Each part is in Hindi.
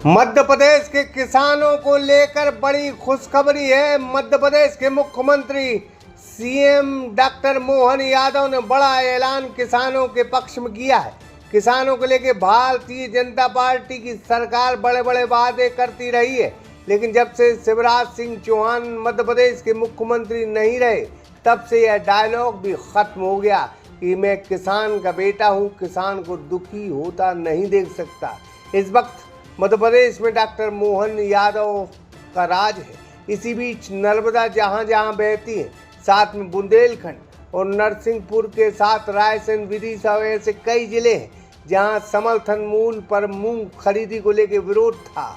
मध्य प्रदेश के किसानों को लेकर बड़ी खुशखबरी है। मध्य प्रदेश के मुख्यमंत्री सीएम डॉक्टर मोहन यादव ने बड़ा ऐलान किसानों के पक्ष में किया है। किसानों को लेकर भारतीय जनता पार्टी की सरकार बड़े बड़े वादे करती रही है, लेकिन जब से शिवराज सिंह चौहान मध्य प्रदेश के मुख्यमंत्री नहीं रहे, तब से यह डायलॉग भी खत्म हो गया कि मैं किसान का बेटा हूँ, किसान को दुखी होता नहीं देख सकता। इस वक्त मध्य प्रदेश में डॉक्टर मोहन यादव का राज है। इसी बीच नर्मदा जहां जहां बहती है, साथ में बुंदेलखंड और नरसिंहपुर के साथ रायसेन, विदिशा ऐसे कई जिले हैं जहां समर्थन मूल्य पर मूंग खरीदी को लेकर विरोध था।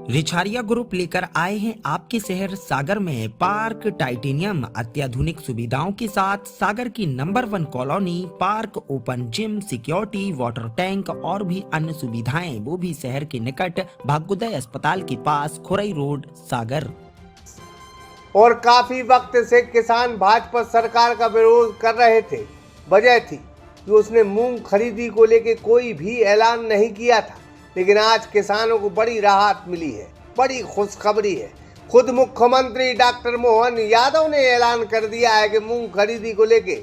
रिछारिया ग्रुप लेकर आए हैं आपके शहर सागर में पार्क टाइटेनियम, अत्याधुनिक सुविधाओं के साथ सागर की number 1 colony, park, open gym, security, water tank और भी अन्य सुविधाएं, वो भी शहर के निकट भाग्योदय अस्पताल के पास, खुरई रोड, सागर। और काफी वक्त से किसान भाजपा सरकार का विरोध कर रहे थे। वजह थी कि उसने मूंग खरीदी को लेकर कोई भी ऐलान नहीं किया था, लेकिन आज किसानों को बड़ी राहत मिली है, बड़ी खुशखबरी है। खुद मुख्यमंत्री डॉक्टर मोहन यादव ने ऐलान कर दिया है कि मूंग खरीदी को लेके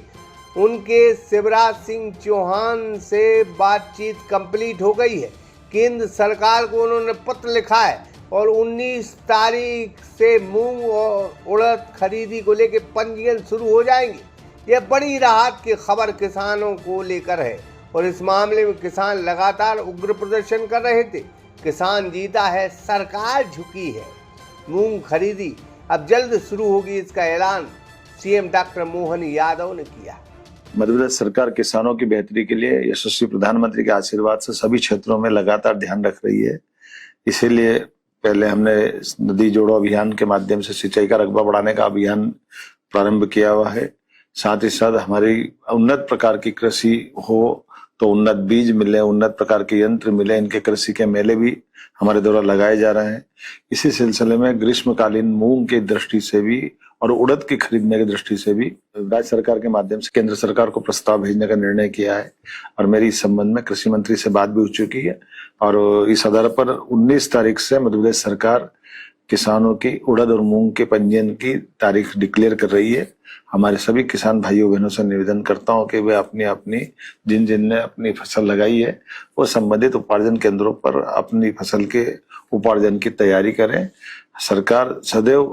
उनके शिवराज सिंह चौहान से बातचीत कंप्लीट हो गई है। केंद्र सरकार को उन्होंने पत्र लिखा है और 19 तारीख से मूंग और उड़द खरीदी को लेके पंजीयन शुरू हो जाएंगे। यह बड़ी राहत की खबर किसानों को लेकर है और इस मामले में किसान लगातार उग्र प्रदर्शन कर रहे थे। किसान जीता है, सरकार झुकी है। मूंग खरीदी अब जल्द शुरू होगी, इसका ऐलान सीएम डॉक्टर मोहन यादव ने किया। मध्य प्रदेश सरकार किसानों की बेहतरी के लिए यशस्वी प्रधानमंत्री के आशीर्वाद से सभी क्षेत्रों में लगातार ध्यान रख रही है। इसीलिए पहले हमने नदी जोड़ो अभियान के माध्यम से सिंचाई का रकबा बढ़ाने का अभियान प्रारंभ किया हुआ है। साथ ही साथ हमारी उन्नत प्रकार की कृषि हो तो उन्नत बीज मिले, उन्नत प्रकार के यंत्र मिले, इनके कृषि के मेले भी हमारे द्वारा लगाए जा रहे हैं। इसी सिलसिले में ग्रीष्मकालीन मूंग की दृष्टि से भी और उड़द की खरीदने की दृष्टि से भी राज्य सरकार के माध्यम से केंद्र सरकार को प्रस्ताव भेजने का निर्णय किया है और मेरी इस संबंध में कृषि मंत्री से बात भी हो चुकी है। और इस आधार पर 19 तारीख से मध्य प्रदेश सरकार किसानों की उड़द और मूंग के पंजीयन की तारीख डिक्लेयर कर रही है। हमारे सभी किसान भाइयों बहनों से निवेदन करता हूं कि वे अपनी अपनी जिन ने अपनी फसल लगाई है वो संबंधित उपार्जन केंद्रों पर अपनी फसल के उपार्जन की तैयारी करें। सरकार सदैव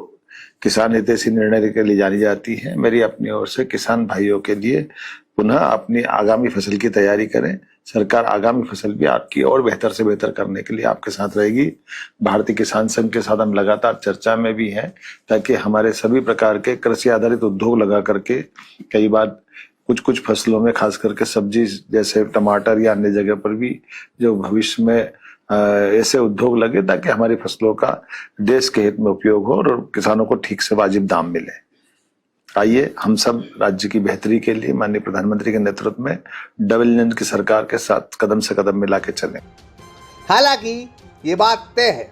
किसान हितैषी निर्णय के लिए जानी जाती है। मेरी अपनी ओर से किसान भाइयों के लिए पुनः अपनी आगामी फसल की तैयारी करें। सरकार आगामी फसल भी आपकी और बेहतर से बेहतर करने के लिए आपके साथ रहेगी। भारतीय किसान संघ के साथ हम लगातार चर्चा में भी हैं ताकि हमारे सभी प्रकार के कृषि आधारित उद्योग लगा करके कई बार कुछ फसलों में खास करके सब्जी जैसे टमाटर या अन्य जगह पर भी जो भविष्य में ऐसे उद्योग लगे ताकि हमारी फसलों का देश के हित में उपयोग हो और किसानों को ठीक से वाजिब दाम मिले। आइए हम सब राज्य की बेहतरी के लिए माननीय प्रधानमंत्री के नेतृत्व में डबल इंजन की सरकार के साथ कदम से कदम मिला के चलें। हालांकि ये बात तय है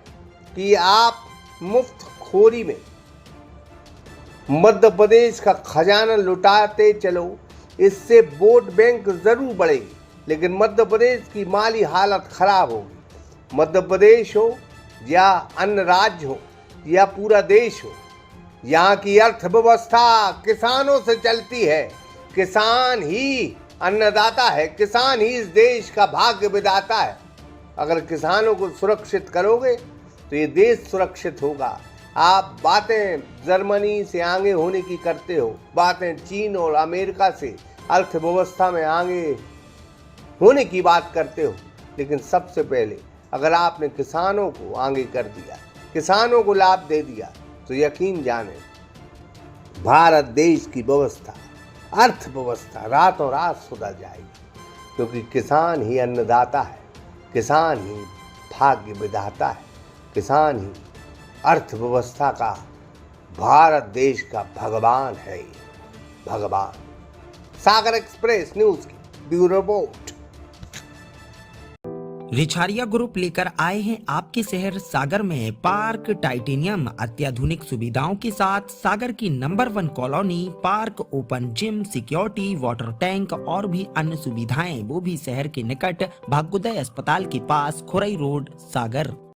कि आप मुफ्त खोरी में मध्य प्रदेश का खजाना लुटाते चलो, इससे वोट बैंक जरूर बढ़ेगी, लेकिन मध्य प्रदेश की माली हालत खराब होगी। मध्य प्रदेश हो या अन्य राज्य हो या पूरा देश हो, यहाँ की अर्थव्यवस्था किसानों से चलती है। किसान ही अन्नदाता है, किसान ही इस देश का भाग्य विधाता है। अगर किसानों को सुरक्षित करोगे तो ये देश सुरक्षित होगा। आप बातें जर्मनी से आगे होने की करते हो, बातें चीन और अमेरिका से अर्थव्यवस्था में आगे होने की बात करते हो, लेकिन सबसे पहले अगर आपने किसानों को आगे कर दिया, किसानों को लाभ दे दिया, तो यकीन जाने भारत देश की व्यवस्था, अर्थव्यवस्था रातों रात सुधर जाएगी, क्योंकि किसान ही अन्नदाता है, किसान ही भाग्य विधाता है, किसान ही अर्थव्यवस्था का, भारत देश का भगवान है। ये भगवान। सागर एक्सप्रेस न्यूज की ब्यूरो रिपोर्ट। रिछारिया ग्रुप लेकर आए हैं आपके शहर सागर में पार्क टाइटेनियम अत्याधुनिक सुविधाओं के साथ सागर की number 1 colony, park, open gym, security, water tank और भी अन्य सुविधाएं, वो भी शहर के निकट भाग्योदय अस्पताल के पास, खुरई रोड, सागर।